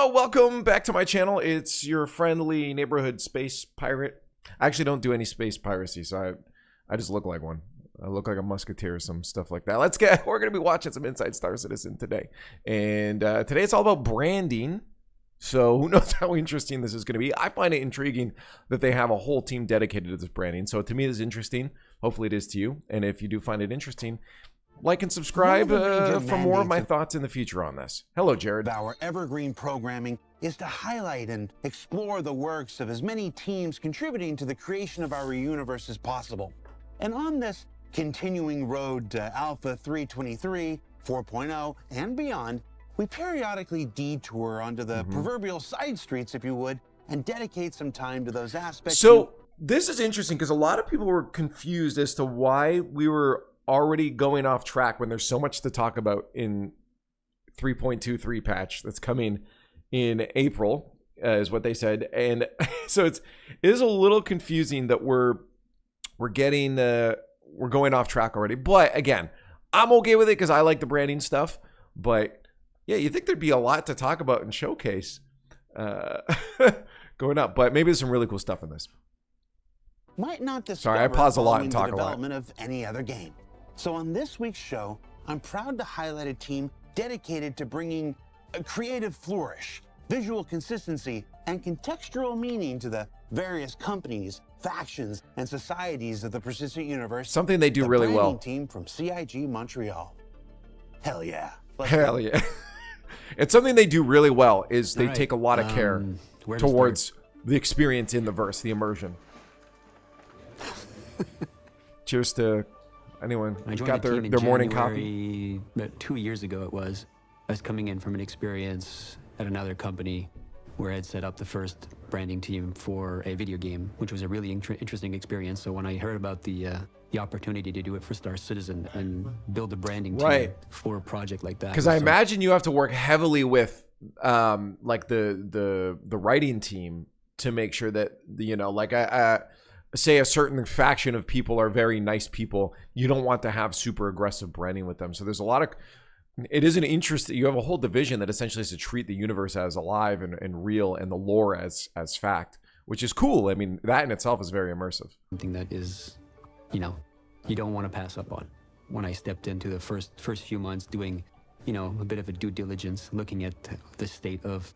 Hello, welcome back to my channel. It's your friendly neighborhood space pirate. I actually don't do any space piracy, so I just look like one. I look like a musketeer or some stuff like that. We're going to be watching some Inside Star Citizen today. And today it's all about branding. So who knows how interesting this is going to be. I find it intriguing that they have a whole team dedicated to this branding. So to me, this is interesting. Hopefully it is to you. And if you do find it interesting, like and subscribe for more of my thoughts in the future on this. Hello, Jared. Our evergreen programming is to highlight and explore the works of as many teams contributing to the creation of our universe as possible. And on this continuing road to Alpha 323, 4.0, and beyond, we periodically detour onto the proverbial side streets, if you would, and dedicate some time to those aspects. So this is interesting because a lot of people were confused as to why we were already going off track when there's so much to talk about in 3.23 patch that's coming in April, is what they said. And so it is a little confusing that we're going off track already. But again, I'm okay with it because I like the branding stuff. But yeah, you think there'd be a lot to talk about and showcase going up. But maybe there's some really cool stuff in this. Might not Sorry, I pause a lot and talk a lot. Development of any other game. So on this week's show, I'm proud to highlight a team dedicated to bringing a creative flourish, visual consistency, and contextual meaning to the various companies, factions, and societies of the persistent universe. Something they do really well. The team from CIG Montreal. Hell yeah. Hell yeah. It's something they do really well is they take a lot of care towards the experience in the verse, the immersion. Cheers to anyone who's got their morning coffee. About 2 years ago it was. I was coming in from an experience at another company where I had set up the first branding team for a video game, which was a really interesting experience. So when I heard about the opportunity to do it for Star Citizen and build a branding team for a project like that. Because I imagine you have to work heavily with like the writing team to make sure that, you know, like say a certain faction of people are very nice people. You don't want to have super aggressive branding with them. So there's a lot of, it is an interest that you have a whole division that essentially is to treat the universe as alive and real and the lore as fact, which is cool. I mean, that in itself is very immersive. Something that is, you know, you don't want to pass up on. When I stepped into the first few months doing, you know, a bit of a due diligence, looking at the state of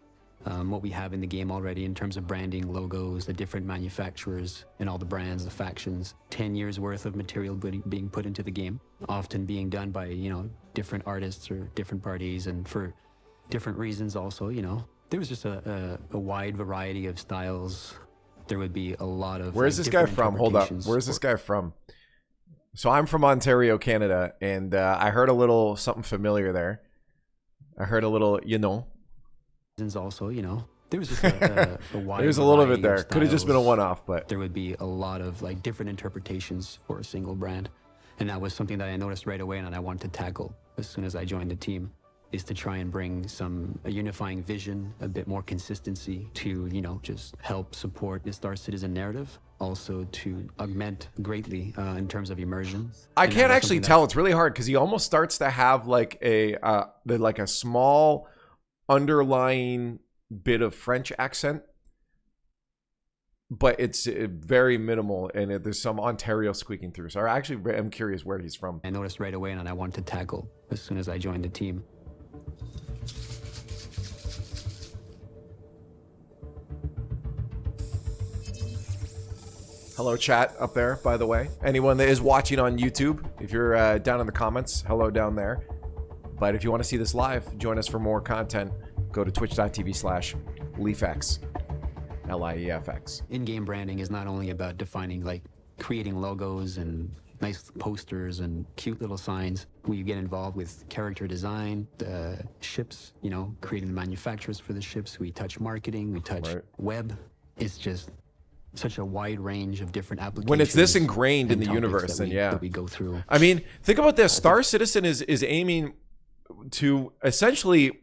what we have in the game already in terms of branding, logos, the different manufacturers and all the brands, the factions, 10 years worth of material being put into the game, often being done by, you know, different artists or different parties and for different reasons also, you know. There was just a wide variety of styles. There would be a lot of... Where's this guy from? Hold up. Where's this guy from? So I'm from Ontario, Canada, and I heard a little something familiar there. I heard a little, you know. Also, you know, there was just a wide there's a little bit there. Could have just been a one-off, but there would be a lot of like different interpretations for a single brand, and that was something that I noticed right away and I wanted to tackle as soon as I joined the team, is to try and bring a unifying vision, a bit more consistency to, you know, just help support the Star Citizen narrative, also to augment greatly in terms of immersion. I can't actually tell. It's really hard because he almost starts to have like a small underlying bit of French accent, but it's very minimal, and there's some Ontario squeaking through. So I actually am curious where he's from. I noticed right away and I wanted to tackle as soon as I joined the team. Hello chat up there, by the way. Anyone that is watching on YouTube, if you're down in the comments, hello down there. But if you want to see this live, join us for more content. Go to twitch.tv/LeafX, LIEFX. In-game branding is not only about defining, like creating logos and nice posters and cute little signs. We get involved with character design, the ships, you know, creating the manufacturers for the ships. We touch marketing, we touch web. It's just such a wide range of different applications. When it's this ingrained in the universe, then yeah. That we go through. I mean, think about this. Star Citizen is aiming to essentially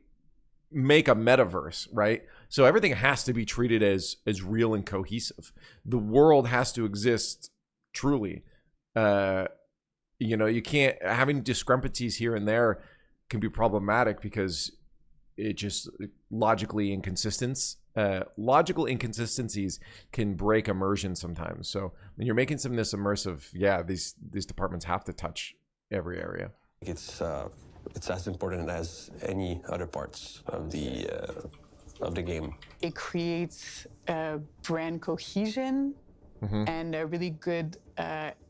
make a metaverse, right? So everything has to be treated as real and cohesive. The world has to exist truly. You know, you can't, having discrepancies here and there can be problematic because it just logical inconsistencies can break immersion sometimes. So when you're making something this immersive, yeah, these departments have to touch every area. It's as important as any other parts of the game. It creates brand cohesion and a really good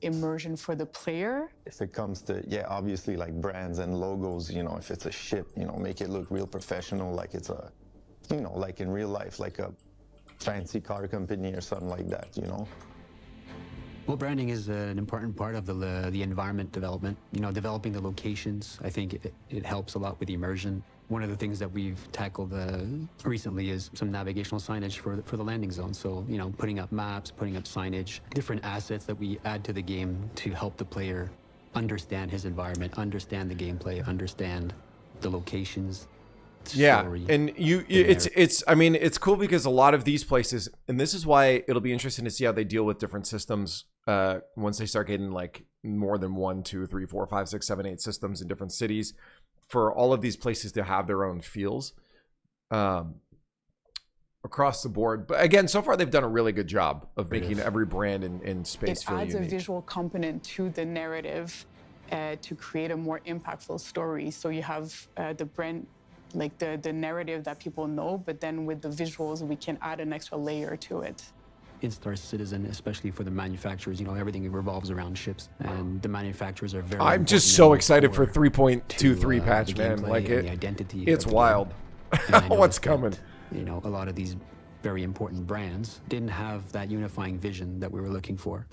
immersion for the player. If it comes to, obviously like brands and logos, if it's a ship, make it look real professional, like it's a, like in real life, like a fancy car company or something like that, Well, branding is an important part of the environment development. Developing the locations, I think it helps a lot with immersion. One of the things that we've tackled recently is some navigational signage for the landing zone. So, putting up maps, putting up signage, different assets that we add to the game to help the player understand his environment, understand the gameplay, understand the locations. Yeah, story, and it's cool because a lot of these places, and this is why it'll be interesting to see how they deal with different systems once they start getting like more than 1, 2, 3, 4, 5, 6, 7, 8 systems in different cities. For all of these places to have their own feels across the board. But again, so far they've done a really good job of making every brand in space feel unique. It adds a visual component to the narrative to create a more impactful story. So you have the brand, like the narrative that people know, but then with the visuals, we can add an extra layer to it. In Star Citizen, especially for the manufacturers, everything revolves around ships, and the manufacturers are very. I'm just so excited for 3.23 patch, man. Like the identity. It's wild. What's coming? A lot of these very important brands didn't have that unifying vision that we were looking for.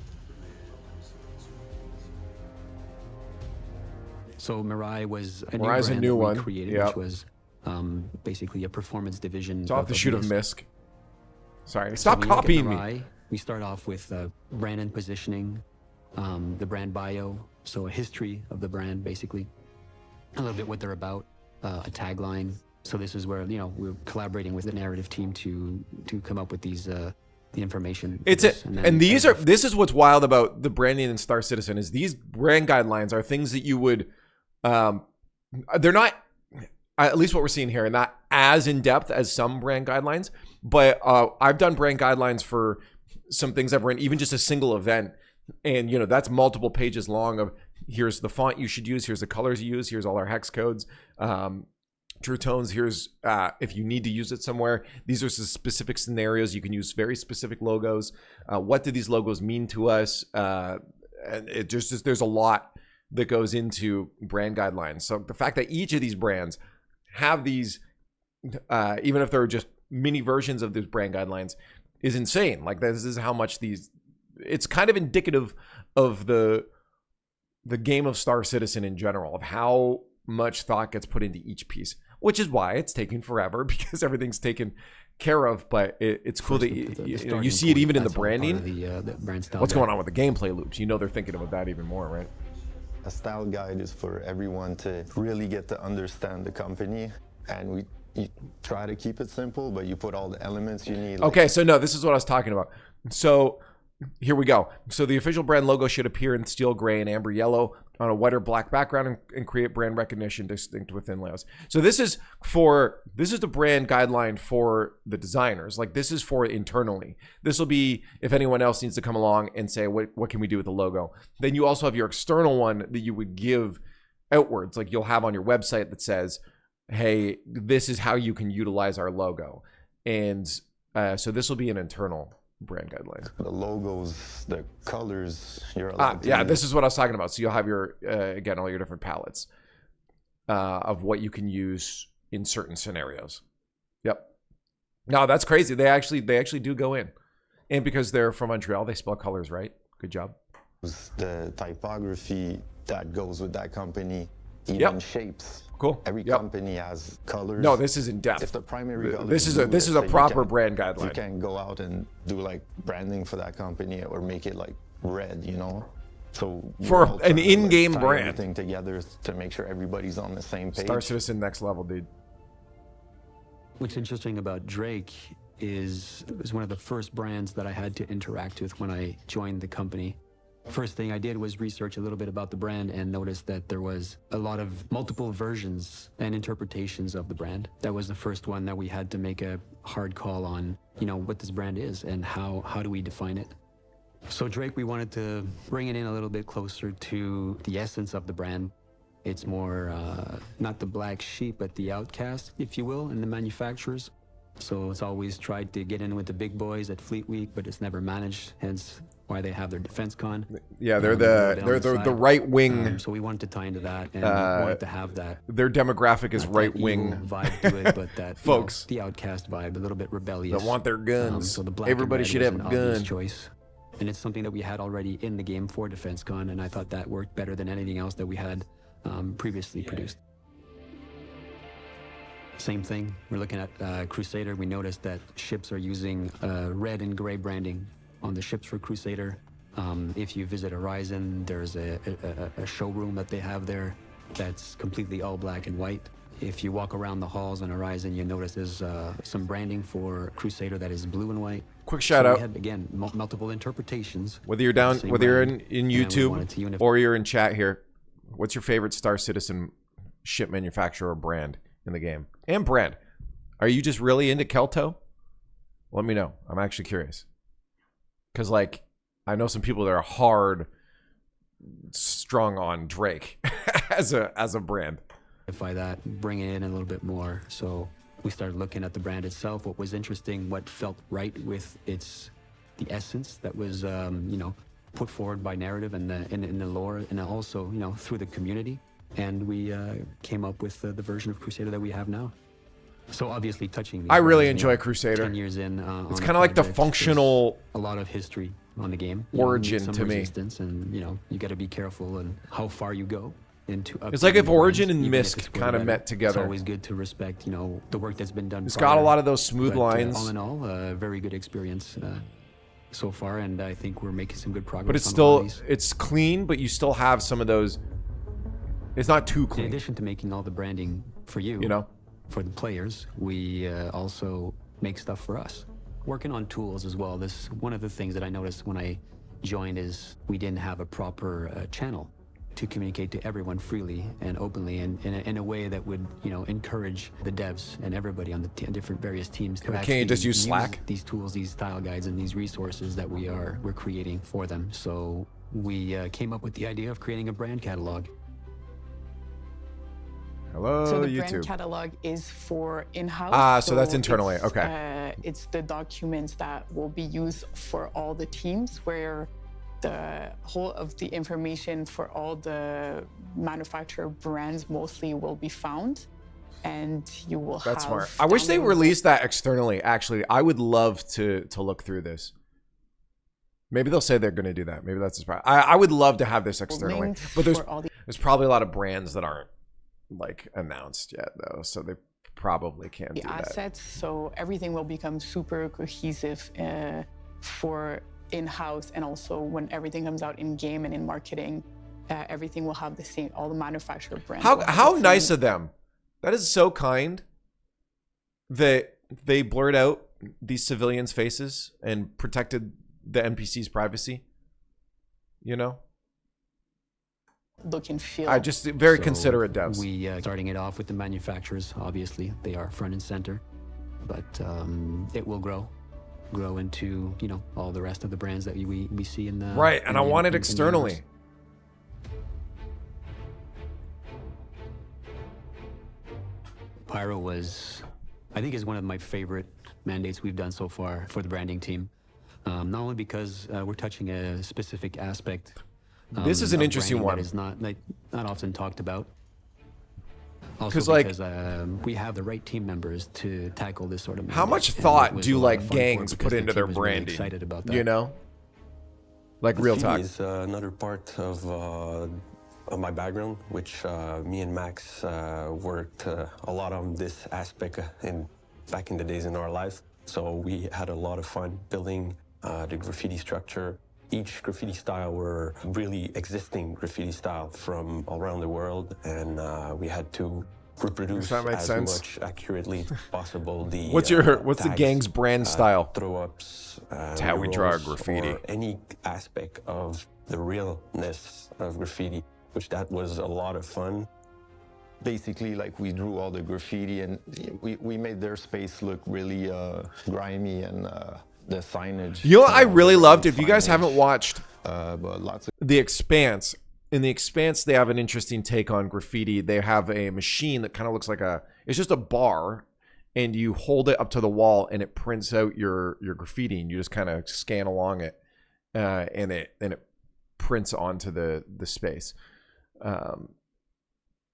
So Mirai was a new brand that we created, which was basically a performance division. So I'll have to shoot a MISC. Sorry, stop copying me. We start off with brand and positioning, the brand bio, so a history of the brand, basically, a little bit what they're about, a tagline. So this is where we're collaborating with the narrative team to come up with these the information. This is what's wild about the branding in Star Citizen is these brand guidelines are things that you would, they're not. At least what we're seeing here, not as in depth as some brand guidelines, but I've done brand guidelines for some things I've written, even just a single event, and that's multiple pages long of here's the font you should use, here's the colors you use, here's all our hex codes, true tones, here's if you need to use it somewhere, these are some specific scenarios you can use very specific logos. What do these logos mean to us? And it just there's a lot that goes into brand guidelines. So the fact that each of these brands have these, even if they're just mini versions of these brand guidelines, is insane. Like this is how much it's kind of indicative of the game of Star Citizen in general, of how much thought gets put into each piece, which is why it's taking forever because everything's taken care of. But it's cool that you see it even in the branding. The brand style. What's going on with the gameplay loops? They're thinking about that even more, right? A style guide is for everyone to really get to understand the company, and you try to keep it simple, but you put all the elements you need. Okay, so no, this is what I was talking about. So here we go. So the official brand logo should appear in steel gray and amber yellow on a white or black background and create brand recognition distinct within layouts. So this is the brand guideline for the designers. Like this is for internally. This will be if anyone else needs to come along and say, what can we do with the logo? Then you also have your external one that you would give outwards. Like you'll have on your website that says, hey, this is how you can utilize our logo. And so this will be an internal brand guideline. The logos, the colors, you're allowed to use. This is what I was talking about. So you'll have your again all your different palettes of what you can use in certain scenarios. Yep. No, that's crazy. They actually do go in, and because they're from Montreal, they spell colors right. Good job. The typography that goes with that company, even shapes. Cool. Every company has colors. No, this is in depth. If the primary color this is a proper brand guideline. You can go out and do like branding for that company or make it like red, So for an in-game brand, everything together to make sure everybody's on the same page. Star Citizen next level, dude. What's interesting about Drake is it was one of the first brands that I had to interact with when I joined the company. First thing I did was research a little bit about the brand and noticed that there was a lot of multiple versions and interpretations of the brand. That was the first one that we had to make a hard call on, you know, what this brand is and how do we define it. So Drake, we wanted to bring it in a little bit closer to the essence of the brand. It's more, not the black sheep, but the outcast, if you will, in the manufacturers. So it's always tried to get in with the big boys at Fleet Week, but it's never managed, hence why they have their defense con. Yeah, they're the right wing. So we wanted to tie into that and wanted to have that. Their demographic is not right that wing evil vibe to it, but that folks, you know, the outcast vibe, a little bit rebellious. that want their guns. So the black Everybody and red should was have an a obvious gun. choice. And it's something that we had already in the game for Defense Con, and I thought that worked better than anything else that we had previously produced. Same thing, we're looking at Crusader. We noticed that ships are using red and gray branding on the ships for Crusader. If you visit Horizon, there's a showroom that they have there that's completely all black and white. If you walk around the halls on Horizon, you notice there's some branding for Crusader that is blue and white. Quick shout So out. we had, again, multiple interpretations. Whether you're of the down, same whether you're brand, in and we YouTube wanted to unify. or you're in chat here, what's your favorite Star Citizen ship manufacturer or brand in the game? And brand. Are you just really into Kelto? Let me know. I'm actually curious. Because, like, I know some people that are hard strung on Drake as a brand. By that, bring it in a little bit more. So we started looking at the brand itself, what was interesting, what felt right with the essence that was, you know, put forward by narrative and in the lore, and also, you know, through the community. And we came up with the version of Crusader that we have now. So obviously touching. I really brands, enjoy you know, Crusader. 10 years in, It's on kind of like the project, functional there's a lot of history on the game. You know, origin some to me. resistance, and you know, you got to be careful and how far you go into. It's like if upgrading Origin brands, and even if it's Myst for the kind of better. met together. It's always good to respect, you know, the work that's been done. It's got a lot of those smooth But, lines. all in all, a very good experience so far, and I think we're making some good progress. But it's on a lot of still, these. it's clean, but you still have some of those. It's not too In clean, addition to making all the branding for you know? for the players, we also make stuff for us. Working on tools as well. This one of the things that I noticed when I joined is we didn't have a proper channel to communicate to everyone freely and openly, and in a way that would, you know, encourage the devs and everybody on the different various teams to Can't you just use Slack? these tools, these style guides, and these resources that we're creating for them. So we came up with the idea of creating a brand catalog. Hello, So the YouTube. brand catalog is for in-house. Ah, so that's internally, it's, okay. It's the documents that will be used for all the teams, where the whole of the information for all the manufacturer brands mostly will be found, and you will have. That's smart. I wish they downloadable released that externally. Actually, I would love to look through this. Maybe they'll say they're going to do that. Maybe that's a surprise. I would love to have this externally, links but there's for all the probably a lot of brands that aren't like announced yet, though, so they probably can't do that. assets. So everything will become super cohesive for in-house, and also when everything comes out in game and in marketing, everything will have the same. All the manufacturer brands. will have How the nice same. of them. That is so kind that they blurred out these civilians' faces and protected the NPC's privacy. You know? Look and feel. I just very So considerate devs. We starting it off with the manufacturers. Obviously, they are front and center, but it will grow into, you know, all the rest of the brands that we see in the Right, and I want it in the externally. universe. Pyro was, I think, is one of my favorite mandates we've done so far for the branding team. Not only because we're touching a specific aspect. This is an of interesting branding one. that is not often talked about. 'Cause, Also like- because we have the right team members to tackle this sort of How mandate, much and it thought was do a lot like of fun for gangs it put because the into team their was really branding? excited about that. You know? Like real talk. Graffiti is another part of my background, which me and Max worked a lot on this aspect back in the days in our life. So we had a lot of fun building the graffiti structure. Each graffiti style were really existing graffiti style from all around the world, and we had to reproduce That makes as sense. much accurately as possible the What's the tags, gang's brand style? throw ups, That's how we draw murals, graffiti. or any aspect of the realness of graffiti, which that was a lot of fun. Basically, like, we drew all the graffiti, and we made their space look really grimy, and the signage. You know what I really the loved? red If you guys signage, haven't watched but lots of The Expanse, in The Expanse, they have an interesting take on graffiti. They have a machine that kind of looks like it's just a bar, and you hold it up to the wall, and it prints out your graffiti, and you just kind of scan along it, and it prints onto the space.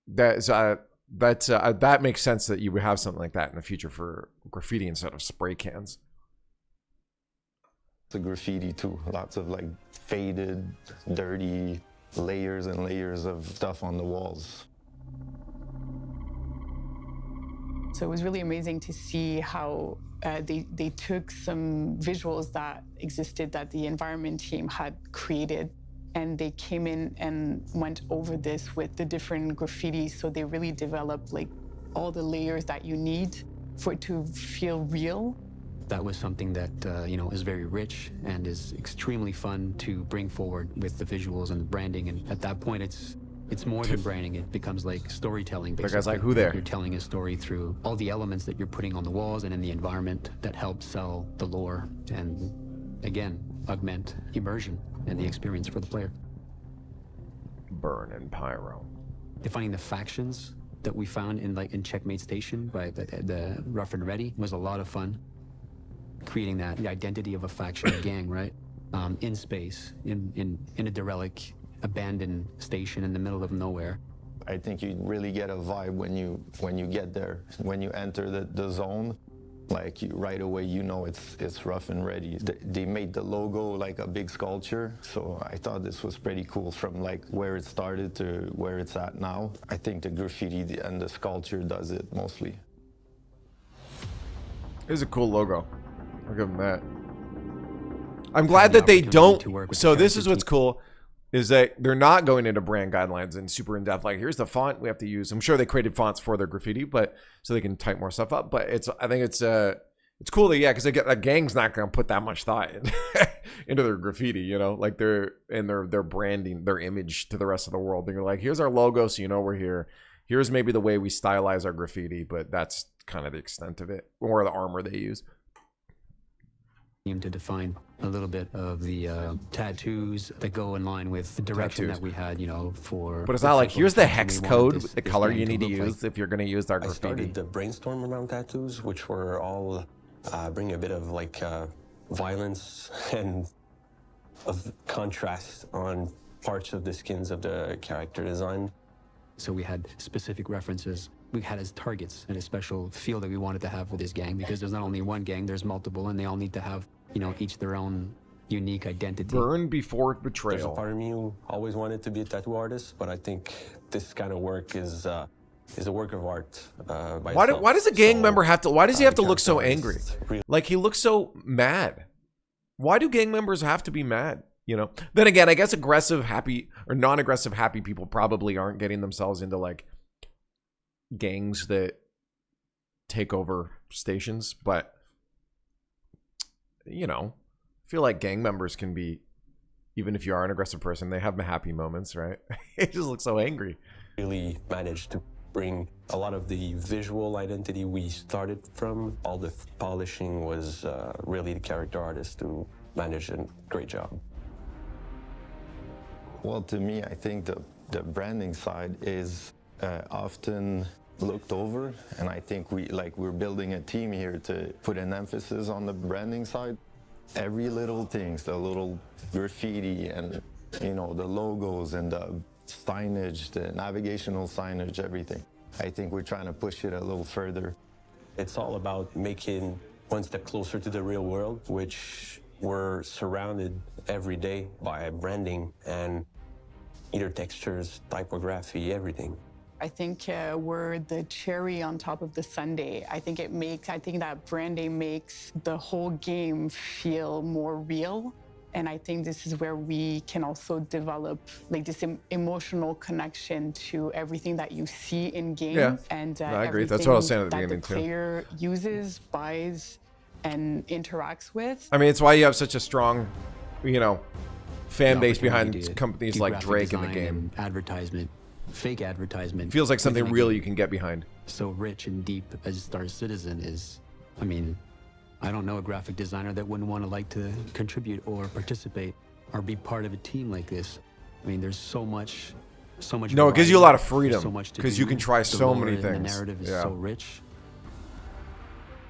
That makes sense that you would have something like that in the future for graffiti instead of spray cans. the graffiti too. Lots of like faded, dirty layers and layers of stuff on the walls. So it was really amazing to see how they took some visuals that existed that the environment team had created, and they came in and went over this with the different graffiti. So they really developed like all the layers that you need for it to feel real. That was something that is very rich and is extremely fun to bring forward with the visuals and branding. And at that point, it's more than branding. It becomes like storytelling. The Basically. guy's like, who there? You're telling a story through all the elements that you're putting on the walls and in the environment that help sell the lore and, again, augment immersion and the experience for the player. Burn and pyro. Defining the factions that we found in Checkmate Station by the Rough and Ready was a lot of fun. Creating the identity of a faction, a gang, right? In space, in a derelict, abandoned station in the middle of nowhere. I think you really get a vibe when you get there. When you enter the zone, like right away you know it's Rough and Ready. They made the logo like a big sculpture, so I thought this was pretty cool from like where it started to where it's at now. I think the graffiti and the sculpture does it mostly. It was a cool logo. I'll give them that. I'm glad that they don't. So this is what's cool, is that they're not going into brand guidelines and super in depth. Like, here's the font we have to use. I'm sure they created fonts for their graffiti, but so they can type more stuff up. But I think it's cool that, yeah, because a gang's not going to put that much thought into their graffiti, you know, like their branding, their image to the rest of the world. They're like, here's our logo, so you know we're here. Here's maybe the way we stylize our graffiti, but that's kind of the extent of it, or the armor they use. To define a little bit of the tattoos that go in line with the direction that we had, for. But it's not like, here's the hex code, the color you need to use if you're going to use our graffiti. I started the brainstorm around tattoos, which were all bring a bit of like violence and of contrast on parts of the skins of the character design. So we had specific references we had as targets and a special feel that we wanted to have for this gang, because there's not only one gang, there's multiple, and they all need to have, each their own unique identity. Burn before betrayal. There's a part of me who always wanted to be a tattoo artist, but I think this kind of work is a work of art by itself. Why does a gang member have to, why does he have to look so angry? Like, he looks so mad. Why do gang members have to be mad? Then again, I guess aggressive, happy, or non-aggressive, happy people probably aren't getting themselves into like gangs that take over stations, but I feel like gang members can be, even if you are an aggressive person, they have happy moments, right? It just looks so angry. Really managed to bring a lot of the visual identity we started from. All the polishing was really the character artist who managed a great job. Well, to me, I think the branding side is often looked over, and I think we're building a team here to put an emphasis on the branding side. Every little things, the little graffiti and the logos and the signage, the navigational signage, everything. I think we're trying to push it a little further. It's all about making one step closer to the real world, which we're surrounded every day by branding and either textures, typography, everything. I think we're the cherry on top of the sundae. I think that branding makes the whole game feel more real. And I think this is where we can also develop like this emotional connection to everything that you see in game. Yeah, and I agree. That's what I was saying at the beginning too. The player uses, buys, and interacts with. I mean, it's why you have such a strong, fan the base opportunity behind to companies do like graphic Drake in the design game. and advertisement, fake advertisement. Feels like something within a real game you can get behind. so rich and deep as Star Citizen is. I mean, I don't know a graphic designer that wouldn't want to like to contribute or participate or be part of a team like this. I mean, there's so much. No, it gives you a lot of variety, there's freedom, so much to 'cause you do. can try The so lore many and things. The narrative is Yeah. so rich.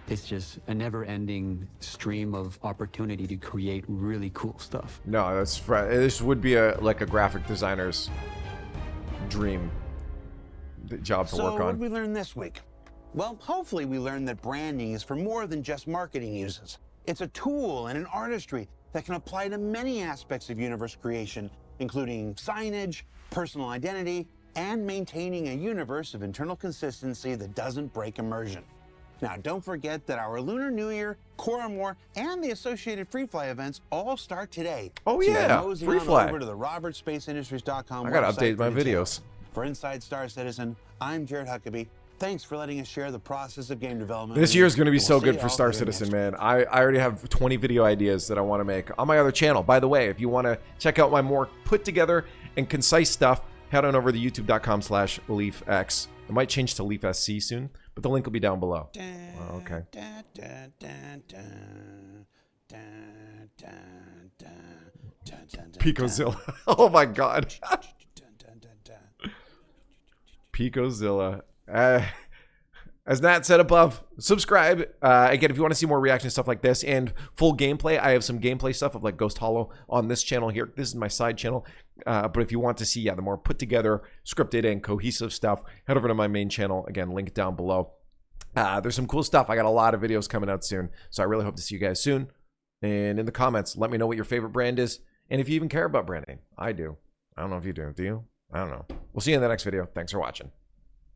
It's just a never-ending stream of opportunity to create really cool stuff. No, that's right. This would be like a graphic designer's dream job to So work what on. did we learn this week? Well, hopefully we learned that branding is for more than just marketing uses. It's a tool and an artistry that can apply to many aspects of universe creation, including signage, personal identity, and maintaining a universe of internal consistency that doesn't break immersion. Now, don't forget that our Lunar New Year, Quorum War, and the associated Free Fly events all start today. Oh, So you yeah, mosey Free on Fly. over to the robertspaceindustries.com I gotta website update my for details. videos. For Inside Star Citizen, I'm Jared Huckabee. Thanks for letting us share the process of game development. This with year you, is going to be and so we'll see good you for all Star here Citizen, next man. I already have 20 video ideas that I want to make on my other channel. By the way, if you want to check out my more put together and concise stuff, head on over to youtube.com/LeafX. It might change to LeafSC soon, but the link will be down below. Oh, okay. Picozilla. Oh my god. Picozilla. As Nat said above, subscribe. Again, if you want to see more reaction stuff like this and full gameplay, I have some gameplay stuff of like Ghost Hollow on this channel here. This is my side channel. But if you want to see, the more put together, scripted, and cohesive stuff, head over to my main channel. Again, link down below. There's some cool stuff. I got a lot of videos coming out soon. So I really hope to see you guys soon. And in the comments, let me know what your favorite brand is. And if you even care about branding. I do. I don't know if you do. Do you? I don't know. We'll see you in the next video. Thanks for watching.